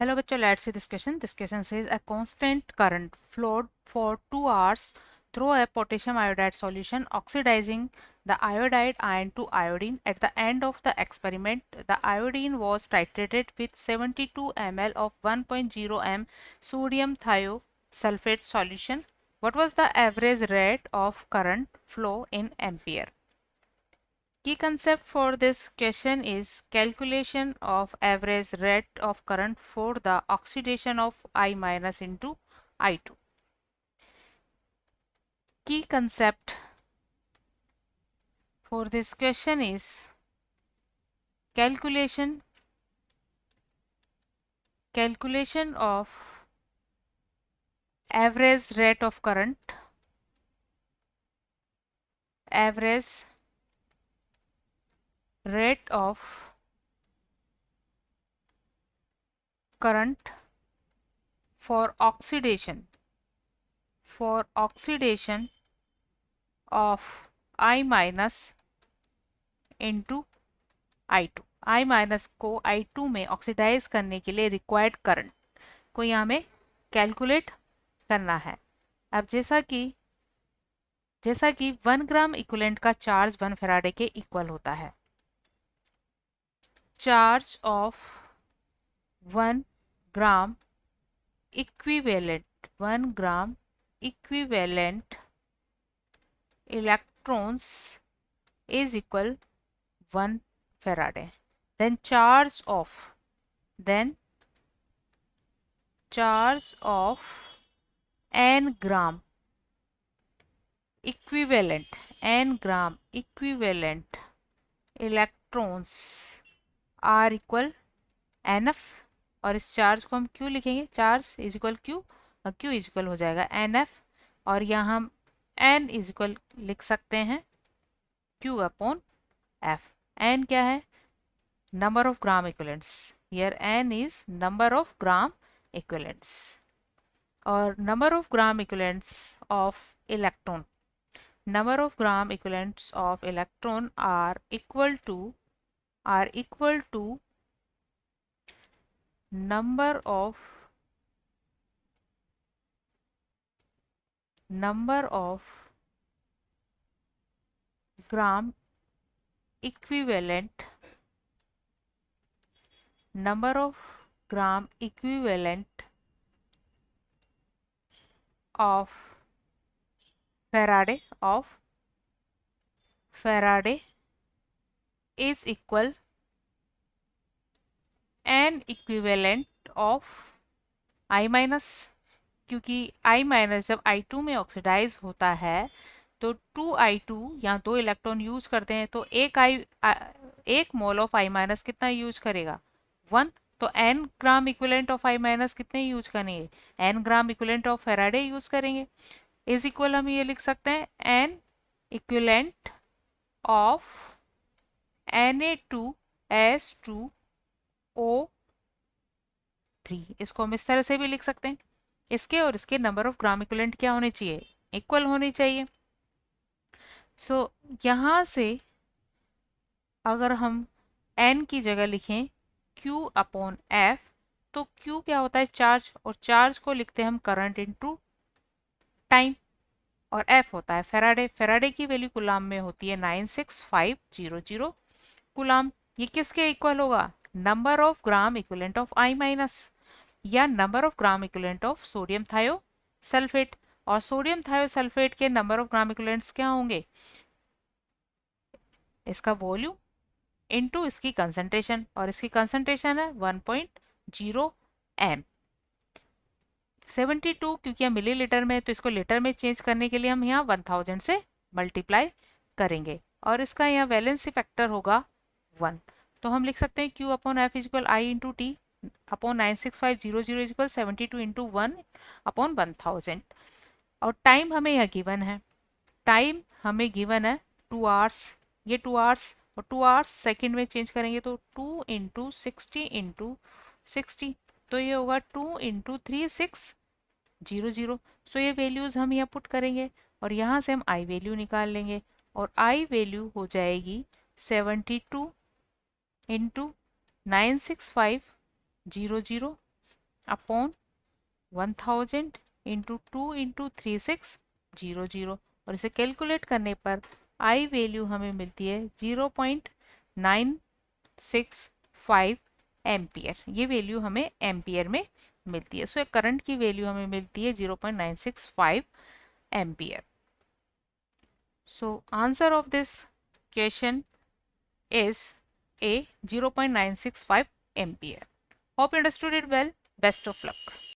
Hello bachcho, let's see this question. This question says a constant current flowed for 2 hours through a potassium iodide solution, oxidizing the iodide ion to iodine. At the end of the experiment, the iodine was titrated with 72 ml of 1.0 m sodium thiosulfate solution. What was the average rate of current flow in ampere? Key concept for this question is calculation of average rate of current for the oxidation of I minus into I2. Key concept for this question is calculation of average rate of current, average rate of current for oxidation of I minus into I2. I minus को I2 में oxidise करने के लिए required current को यहाँ में calculate करना है। अब जैसा कि 1 ग्राम इक्विवेलेंट का चार्ज 1 फैराडे के इक्वल होता है। Charge of 1 gram equivalent electrons is equal 1 Faraday. Then charge of n gram equivalent electrons are equal nf, और इस चार्ज को हम q लिखेंगे। चार्ज इज इक्वल q और q इज इक्वल हो जाएगा nf, और यहाँ हम n इज इक्वल लिख सकते हैं q अपॉन f। n क्या है? Number of gram equivalents. Here n is number of gram equivalents, और number of gram equivalents of electron are equal to number of gram equivalent of Faraday is equal n equivalent of I minus, क्योंकि I minus जब I2 में oxidise होता है तो 2I2 यहाँ 2 electron use करते हैं, तो एक मोल ऑफ I माइनस कितना यूज करेगा? 1। तो n gram equivalent of I minus कितने यूज करेंगे? n gram equivalent of Faraday use करेंगे। इज इक्वल हम ये लिख सकते हैं n इक्विवेलेंट ऑफ Na2S2O3। इसको हम इस तरह से भी लिख सकते हैं। इसके और इसके नंबर ऑफ ग्राम इक्विवेलेंट क्या होने चाहिए? इक्वल होने चाहिए। सो यहाँ से अगर हम n की जगह लिखें q अपॉन f, तो q क्या होता है? चार्ज, और चार्ज को लिखते हैं हम करंट इनटू टाइम, और f होता है फैराडे। फैराडे की वैल्यू कूलाम में होती है 96500 कूलाम। ये किसके इक्वल होगा? Number of gram equivalent of I minus, या number of gram equivalent of sodium thiosulphate. और सोडियम थायोसल्फेट के नंबर ऑफ ग्राम इक्विवेलेंट्स क्या होंगे? इसका वॉल्यूम इनटू इसकी कंसंट्रेशन, और इसकी कंसंट्रेशन है 1.0 m। 72 क्योंकि हम मिलीलीटर में, तो इसको लीटर में चेंज करने के लिए हम यहाँ 1000 से मल्टीप्लाई करेंगे, और इसका यहाँ वैलेंसी फैक्टर होगा 1। तो हम लिख सकते हैं q upon f is equal I into T upon 96500 is equal 72 into 1 upon 1000। और टाइम हमें यहाँ गिवन है, 2 आवर्स। ये 2 आवर्स, और 2 आवर्स सेकेंड में चेंज करेंगे तो 2 इंटू 60, तो ये होगा 2 इंटू 3600। सो ये वैल्यूज हम यहाँ पुट करेंगे, और यहाँ से हम आई वैल्यू निकाल लेंगे, और आई वैल्यू हो जाएगी 72 इंटू 96500 अपॉन 1000 इंटू 2 इंटू 3600 और इसे कैलकुलेट करने पर आई वैल्यू हमें मिलती है 0.965 एम्पियर। ये वैल्यू हमें एम्पियर में मिलती है। सो करंट की वैल्यू हमें मिलती है 0.965 ampere. So answer of this question is a 0.965 ampere. Hope you understood it well. Best of luck.